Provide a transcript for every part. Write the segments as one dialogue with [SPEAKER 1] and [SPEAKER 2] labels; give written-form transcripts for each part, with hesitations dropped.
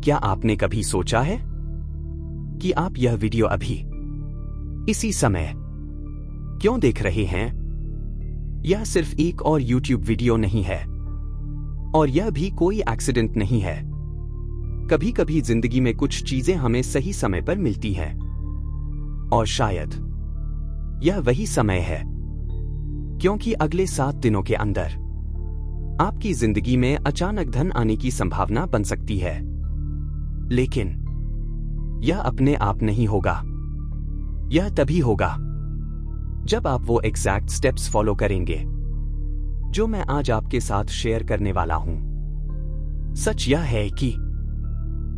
[SPEAKER 1] क्या आपने कभी सोचा है कि आप यह वीडियो अभी इसी समय क्यों देख रहे हैं? यह सिर्फ एक और YouTube वीडियो नहीं है और यह भी कोई एक्सीडेंट नहीं है। कभी कभी जिंदगी में कुछ चीजें हमें सही समय पर मिलती हैं और शायद यह वही समय है, क्योंकि अगले 7 दिनों के अंदर आपकी जिंदगी में अचानक धन आने की संभावना बन सकती है। लेकिन यह अपने आप नहीं होगा। यह तभी होगा जब आप वो एग्जैक्ट स्टेप्स फॉलो करेंगे जो मैं आज आपके साथ शेयर करने वाला हूं। सच यह है कि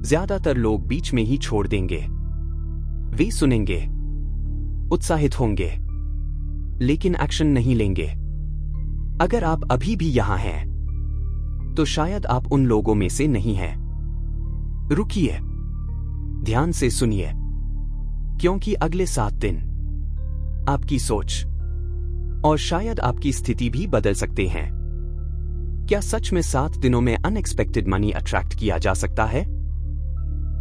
[SPEAKER 1] ज्यादातर लोग बीच में ही छोड़ देंगे। वे सुनेंगे, उत्साहित होंगे, लेकिन एक्शन नहीं लेंगे। अगर आप अभी भी यहां हैं, तो शायद आप उन लोगों में से नहीं हैं। रुकिए, ध्यान से सुनिए, क्योंकि अगले 7 दिन आपकी सोच और शायद आपकी स्थिति भी बदल सकते हैं। क्या सच में 7 दिनों में अनएक्सपेक्टेड मनी अट्रैक्ट किया जा सकता है?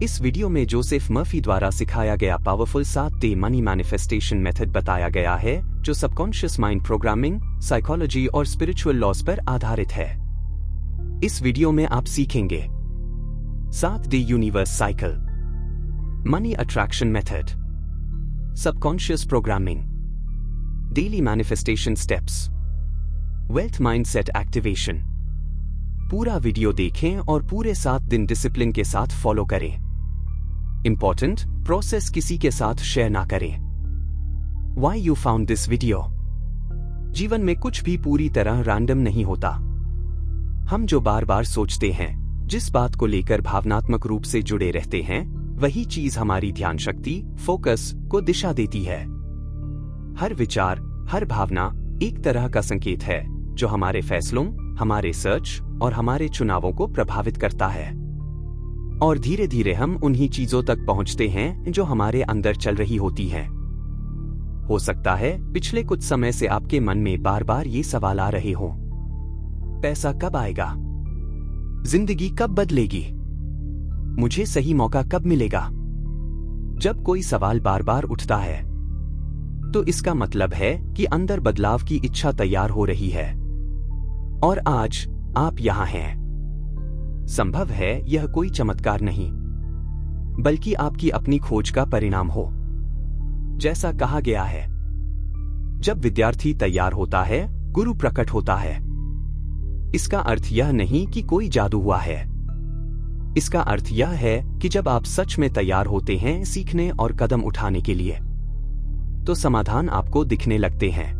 [SPEAKER 1] इस वीडियो में जोसेफ मर्फी द्वारा सिखाया गया powerful 7 day money manifestation method बताया गया है, जो सबकॉन्शियस माइंड प्रोग्रामिंग, साइकोलॉजी और स्पिरिचुअल लॉस पर आधारित है। इस वीडियो में आप सीखेंगे 7 day universe cycle, money attraction method, subconscious programming, daily manifestation steps, wealth mindset activation. पूरा वीडियो देखें और पूरे 7 दिन डिसिप्लिन के साथ फॉलो करें। इंपॉर्टेंट प्रोसेस किसी के साथ शेयर ना करें। Why you found this video? जीवन में कुछ भी पूरी तरह रैंडम नहीं होता। हम जो बार बार सोचते हैं, जिस बात को लेकर भावनात्मक रूप से जुड़े रहते हैं, वही चीज हमारी ध्यान शक्ति, फोकस को दिशा देती है। हर विचार, हर भावना एक तरह का संकेत है जो हमारे फैसलों, हमारे सर्च और हमारे चुनावों को प्रभावित करता है। और धीरे धीरे हम उन्हीं चीजों तक पहुंचते हैं जो हमारे अंदर चल रही होती हैं। हो सकता है पिछले कुछ समय से आपके मन में बार बार ये सवाल आ रहे हों, पैसा कब आएगा? जिंदगी कब बदलेगी? मुझे सही मौका कब मिलेगा? जब कोई सवाल बार बार उठता है, तो इसका मतलब है कि अंदर बदलाव की इच्छा तैयार हो रही है। और आज आप यहां हैं। संभव है यह कोई चमत्कार नहीं, बल्कि आपकी अपनी खोज का परिणाम हो। जैसा कहा गया है, जब विद्यार्थी तैयार होता है, गुरु प्रकट होता है। इसका अर्थ यह नहीं कि कोई जादू हुआ है। इसका अर्थ यह है कि जब आप सच में तैयार होते हैं सीखने और कदम उठाने के लिए, तो समाधान आपको दिखने लगते हैं।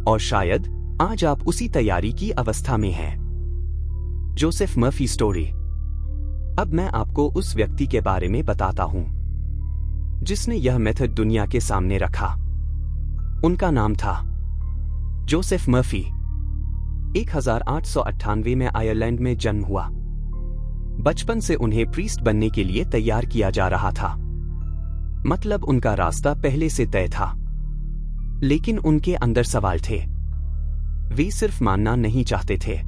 [SPEAKER 1] और शायद आज आप उसी तैयारी की अवस्था में हैं। Joseph Murphy story. अब मैं आपको उस व्यक्ति के बारे में बताता हूं जिसने यह मेथड दुनिया के सामने रखा। उनका नाम था जोसेफ मर्फी। 1898 में आयरलैंड में जन्म हुआ। बचपन से उन्हें प्रीस्ट बनने के लिए तैयार किया जा रहा था। मतलब उनका रास्ता पहले से तय था। लेकिन उनके अंदर सवाल थे। वे सिर्फ मानना नहीं चाहते थे,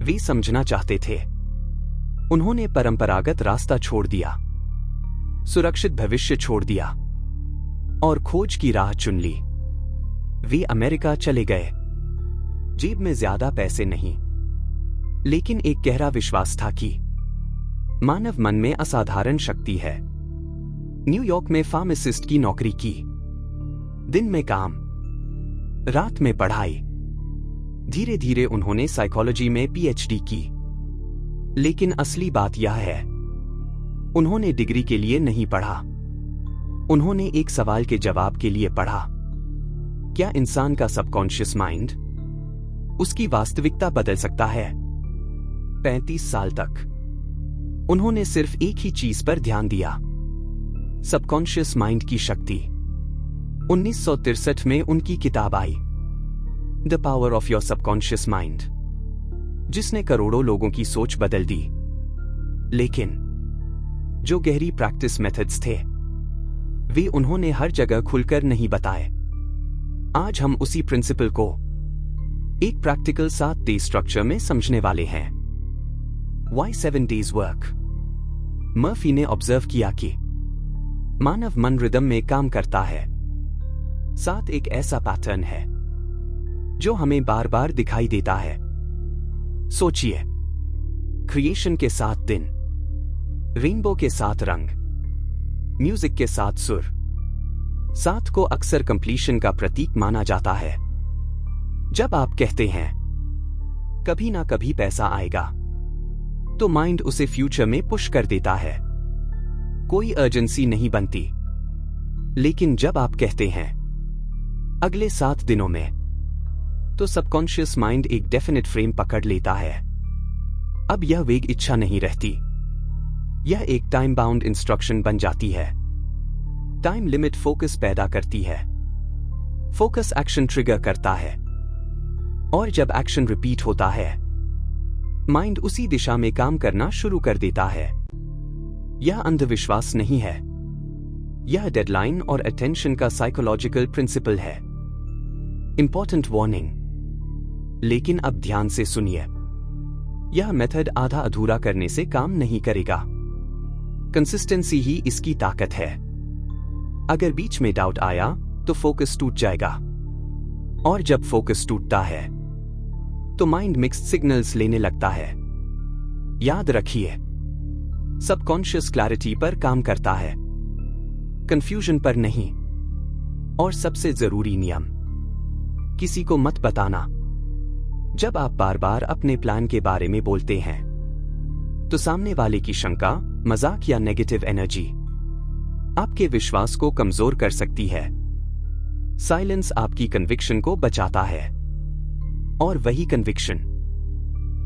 [SPEAKER 1] वे समझना चाहते थे। उन्होंने परंपरागत रास्ता छोड़ दिया, सुरक्षित भविष्य छोड़ दिया और खोज की राह चुन ली। वे अमेरिका चले गए। जेब में ज्यादा पैसे नहीं, लेकिन एक गहरा विश्वास था कि मानव मन में असाधारण शक्ति है। न्यूयॉर्क में फार्मासिस्ट की नौकरी की। दिन में काम, रात में पढ़ाई। धीरे धीरे उन्होंने साइकोलॉजी में PhD की। लेकिन असली बात यह है, उन्होंने डिग्री के लिए नहीं पढ़ा। उन्होंने एक सवाल के जवाब के लिए पढ़ा। क्या इंसान का सबकॉन्शियस माइंड उसकी वास्तविकता बदल सकता है? 35 साल तक उन्होंने सिर्फ एक ही चीज पर ध्यान दिया, सबकॉन्शियस माइंड की शक्ति। 1963 में उनकी किताब आई, the power of your subconscious mind, जिसने करोड़ों लोगों की सोच बदल दी। लेकिन जो गहरी प्रैक्टिस मेथड्स थे, वे उन्होंने हर जगह खुलकर नहीं बताए। आज हम उसी प्रिंसिपल को एक प्रैक्टिकल 7 डे स्ट्रक्चर में समझने वाले हैं। Why 7 days work? मर्फी ने ऑब्जर्व किया कि मानव मन रिदम में काम करता है। 7 एक ऐसा पैटर्न है जो हमें बार बार दिखाई देता है। सोचिए, क्रिएशन के 7 दिन, रेनबो के 7 रंग, म्यूजिक के 7 सुर। 7 को अक्सर कंप्लीशन का प्रतीक माना जाता है। जब आप कहते हैं कभी ना कभी पैसा आएगा, तो माइंड उसे फ्यूचर में पुश कर देता है। कोई अर्जेंसी नहीं बनती। लेकिन जब आप कहते हैं अगले 7 दिनों में, तो सबकॉन्शियस माइंड एक डेफिनेट फ्रेम पकड़ लेता है। अब यह वेग इच्छा नहीं रहती, यह एक टाइम बाउंड इंस्ट्रक्शन बन जाती है। टाइम लिमिट फोकस पैदा करती है। फोकस एक्शन ट्रिगर करता है, और जब एक्शन रिपीट होता है, माइंड उसी दिशा में काम करना शुरू कर देता है। यह अंधविश्वास नहीं है, यह डेडलाइन और अटेंशन का साइकोलॉजिकल प्रिंसिपल है। इंपॉर्टेंट वार्निंग, लेकिन अब ध्यान से सुनिए, यह मेथड आधा अधूरा करने से काम नहीं करेगा। कंसिस्टेंसी ही इसकी ताकत है। अगर बीच में डाउट आया तो फोकस टूट जाएगा, और जब फोकस टूटता है तो माइंड मिक्स्ड सिग्नल्स लेने लगता है। याद रखिए, सबकॉन्शियस क्लैरिटी पर काम करता है, कंफ्यूजन पर नहीं। और सबसे जरूरी नियम, किसी को मत बताना। जब आप बार बार अपने प्लान के बारे में बोलते हैं, तो सामने वाले की शंका, मजाक या नेगेटिव एनर्जी आपके विश्वास को कमजोर कर सकती है। साइलेंस आपकी कन्विक्शन को बचाता है, और वही कन्विक्शन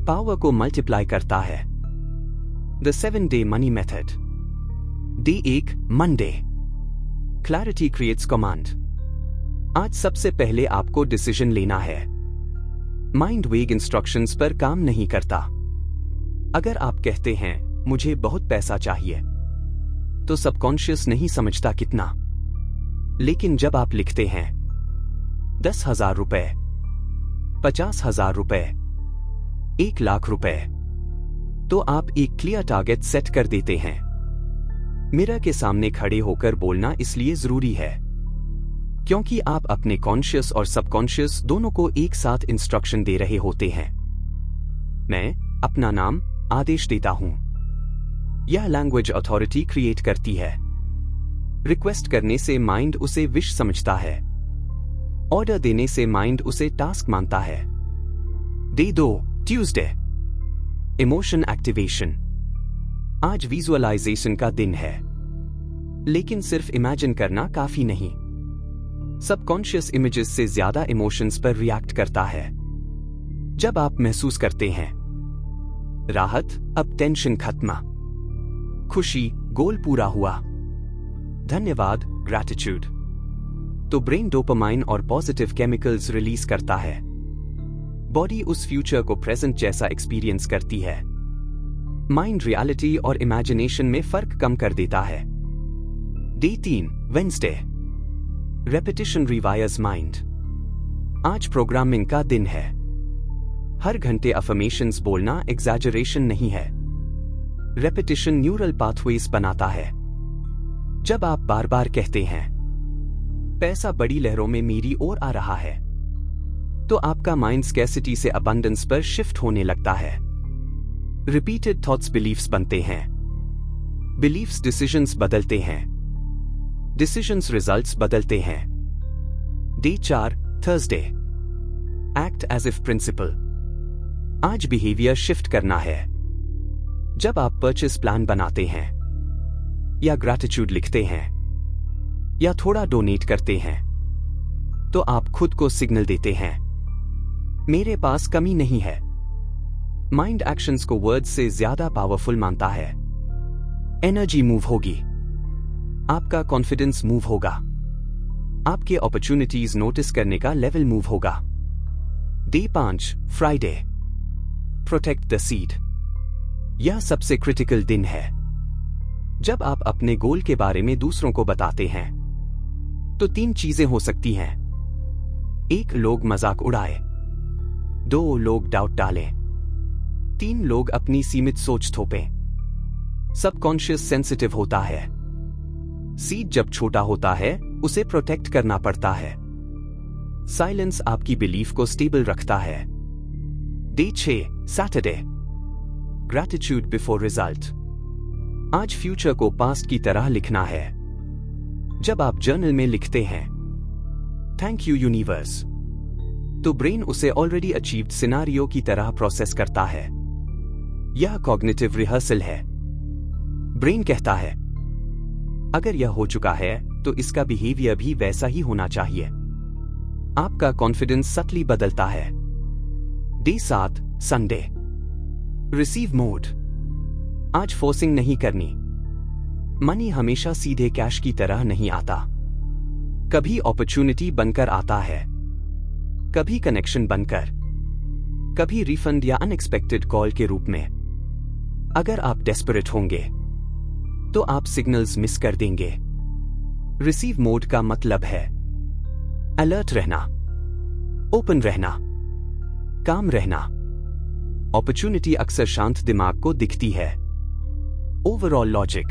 [SPEAKER 1] पावर को मल्टीप्लाई करता है। The 7-day money method. Day 1, Monday. Clarity creates command. आज सबसे पहले आपको डिसीजन लेना है। माइंड वेग इंस्ट्रक्शंस पर काम नहीं करता। अगर आप कहते हैं मुझे बहुत पैसा चाहिए, तो सबकॉन्शियस नहीं समझता कितना। लेकिन जब आप लिखते हैं 10,000 रुपए, 50,000 रुपए, 1,00,000 रुपए, तो आप एक क्लियर टारगेट सेट कर देते हैं। मिरर के सामने खड़े होकर बोलना इसलिए जरूरी है, क्योंकि आप अपने कॉन्शियस और सबकॉन्शियस दोनों को एक साथ इंस्ट्रक्शन दे रहे होते हैं। मैं अपना नाम आदेश देता हूं। यह लैंग्वेज अथॉरिटी क्रिएट करती है। रिक्वेस्ट करने से माइंड उसे विश समझता है। ऑर्डर देने से माइंड उसे टास्क मानता है। Day 2, Tuesday. Emotion activation. आज विजुअलाइजेशन का दिन है, लेकिन सिर्फ इमेजिन करना काफी नहीं। सबकॉन्शियस इमेजेस से ज्यादा इमोशंस पर रिएक्ट करता है। जब आप महसूस करते हैं राहत, अब टेंशन खत्म, खुशी, गोल पूरा हुआ, धन्यवाद, ग्रैटिट्यूड, तो ब्रेन डोपामाइन और पॉजिटिव केमिकल्स रिलीज करता है। बॉडी उस फ्यूचर को प्रेजेंट जैसा एक्सपीरियंस करती है। माइंड रियलिटी और इमेजिनेशन में फर्क कम कर देता है। Day 3, Wednesday. Repetition rewires mind. आज प्रोग्रामिंग का दिन है। हर घंटे अफर्मेशंस बोलना एग्जैजरेशन नहीं है। रेपिटेशन न्यूरल पाथवेज बनाता है। जब आप बार बार कहते हैं पैसा बड़ी लहरों में मेरी ओर आ रहा है, तो आपका माइंड स्कैर्सिटी से अबंडेंस पर शिफ्ट होने लगता है। रिपीटेड थॉट्स बिलीफ्स बनते हैं। बिलीफ्स डिसीजंस बदलते हैं। डिसीजंस रिजल्ट्स बदलते हैं। Day 4, Thursday. Act as if principal. आज बिहेवियर शिफ्ट करना है। जब आप परचेस प्लान बनाते हैं, या ग्रैटिट्यूड लिखते हैं, या थोड़ा डोनेट करते हैं, तो आप खुद को सिग्नल देते हैं, मेरे पास कमी नहीं है। माइंड एक्शंस को वर्ड्स से ज्यादा पावरफुल मानता है। एनर्जी मूव होगी, आपका कॉन्फिडेंस मूव होगा, आपके अपॉर्चुनिटीज नोटिस करने का लेवल मूव होगा। Day 5, Friday. Protect the seed. यह सबसे क्रिटिकल दिन है। जब आप अपने गोल के बारे में दूसरों को बताते हैं, तो 3 चीजें हो सकती हैं। 1, लोग मजाक उड़ाए। 2, लोग डाउट डालें। 3, लोग अपनी सीमित सोच थोपें। सबकॉन्शियस सेंसिटिव होता है। सीड जब छोटा होता है उसे प्रोटेक्ट करना पड़ता है। साइलेंस आपकी बिलीफ को स्टेबल रखता है। Day 6 Saturday. Gratitude before result. आज फ्यूचर को पास्ट की तरह लिखना है। जब आप जर्नल में लिखते हैं थैंक यू यूनिवर्स, तो ब्रेन उसे ऑलरेडी अचीव्ड सिनारियो की तरह प्रोसेस करता है। यह कॉग्निटिव रिहर्सल है। ब्रेन कहता है अगर यह हो चुका है तो इसका बिहेवियर भी वैसा ही होना चाहिए। आपका कॉन्फिडेंस सटली बदलता है। Day 7 Sunday. Receive mode. आज फोर्सिंग नहीं करनी। मनी हमेशा सीधे कैश की तरह नहीं आता। कभी अपॉर्चुनिटी बनकर आता है, कभी कनेक्शन बनकर, कभी रिफंड या अनएक्सपेक्टेड कॉल के रूप में। अगर आप डेस्परेट होंगे तो आप सिग्नल्स मिस कर देंगे। रिसीव मोड का मतलब है अलर्ट रहना, ओपन रहना, काम रहना। अपॉर्चुनिटी अक्सर शांत दिमाग को दिखती है। Overall logic.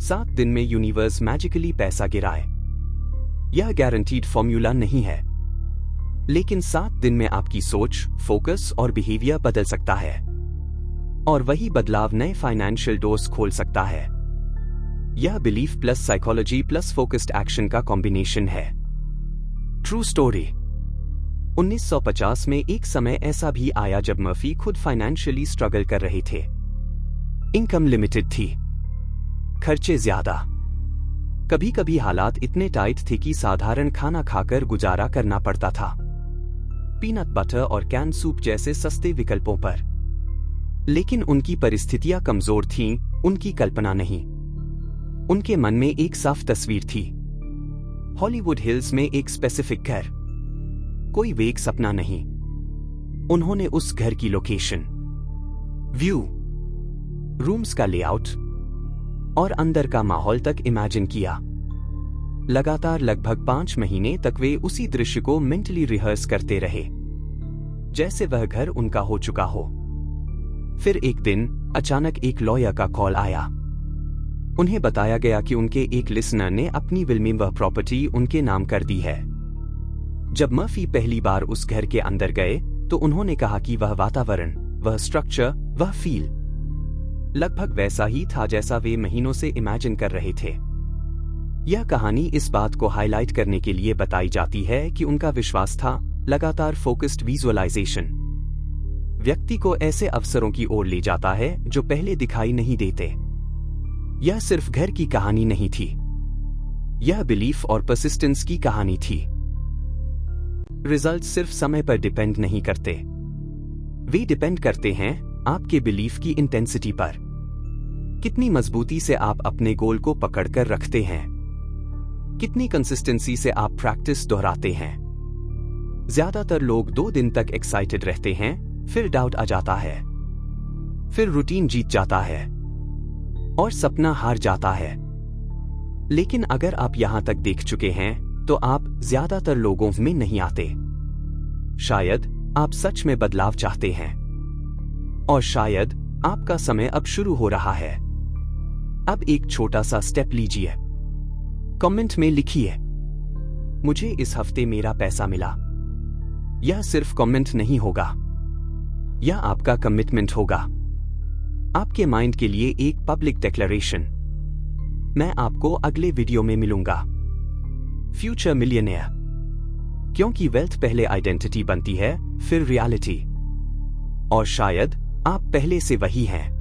[SPEAKER 1] 7 दिन में यूनिवर्स मैजिकली पैसा गिराए। यह गारंटीड फॉर्मूला नहीं है, लेकिन 7 दिन में आपकी सोच, फोकस और बिहेवियर बदल सकता है, और वही बदलाव नए फाइनेंशियल डोर्स खोल सकता है। यह belief plus psychology plus focused action का कॉम्बिनेशन है। True story. 1950 में एक समय ऐसा भी आया जब मर्फी खुद फाइनेंशियली स्ट्रगल कर रहे थे। इनकम लिमिटेड थी, खर्चे ज्यादा। कभी कभी हालात इतने टाइट थे कि साधारण खाना खाकर गुजारा करना पड़ता था, पीनट बटर और कैन सूप जैसे सस्ते विकल्पों पर। लेकिन उनकी परिस्थितियां कमजोर थीं, उनकी कल्पना नहीं। उनके मन में एक साफ तस्वीर थी, हॉलीवुड हिल्स में एक स्पेसिफिक घर, कोई वेग सपना नहीं। उन्होंने उस घर की लोकेशन, व्यू, रूम्स का लेआउट और अंदर का माहौल तक इमेजिन किया। लगातार लगभग 5 महीने तक वे उसी दृश्य को मेंटली रिहर्स करते रहे, जैसे वह घर उनका हो चुका हो। फिर एक दिन अचानक एक लॉयर का कॉल आया। उन्हें बताया गया कि उनके एक लिसनर ने अपनी विल में वह प्रॉपर्टी उनके नाम कर दी है। जब मर्फी पहली बार उस घर के अंदर गए तो उन्होंने कहा कि वह वातावरण, वह स्ट्रक्चर, वह फील लगभग वैसा ही था जैसा वे महीनों से इमेजिन कर रहे थे। यह कहानी इस बात को हाईलाइट करने के लिए बताई जाती है कि उनका विश्वास था, लगातार फोकस्ड विजुअलाइजेशन व्यक्ति को ऐसे अवसरों की ओर ले जाता है जो पहले दिखाई नहीं देते। यह सिर्फ घर की कहानी नहीं थी, यह बिलीफ और परसिस्टेंस की कहानी थी। रिजल्ट सिर्फ समय पर डिपेंड नहीं करते, वे डिपेंड करते हैं आपके बिलीफ की इंटेंसिटी पर। कितनी मजबूती से आप अपने गोल को पकड़कर रखते हैं, कितनी कंसिस्टेंसी से आप प्रैक्टिस दोहराते हैं। ज्यादातर लोग 2 दिन तक एक्साइटेड रहते हैं, फिर डाउट आ जाता है, फिर रूटीन जीत जाता है और सपना हार जाता है। लेकिन अगर आप यहां तक देख चुके हैं तो आप ज्यादातर लोगों में नहीं आते। शायद आप सच में बदलाव चाहते हैं, और शायद आपका समय अब शुरू हो रहा है। अब एक छोटा सा स्टेप लीजिए। कमेंट में लिखिए, मुझे इस हफ्ते मेरा पैसा मिला। यह सिर्फ कमेंट नहीं होगा, यह आपका कमिटमेंट होगा, आपके माइंड के लिए एक पब्लिक डिक्लेरेशन। मैं आपको अगले वीडियो में मिलूंगा। फ्यूचर मिलियनेयर, क्योंकि वेल्थ पहले आइडेंटिटी बनती है, फिर रियलिटी, और शायद आप पहले से वही हैं।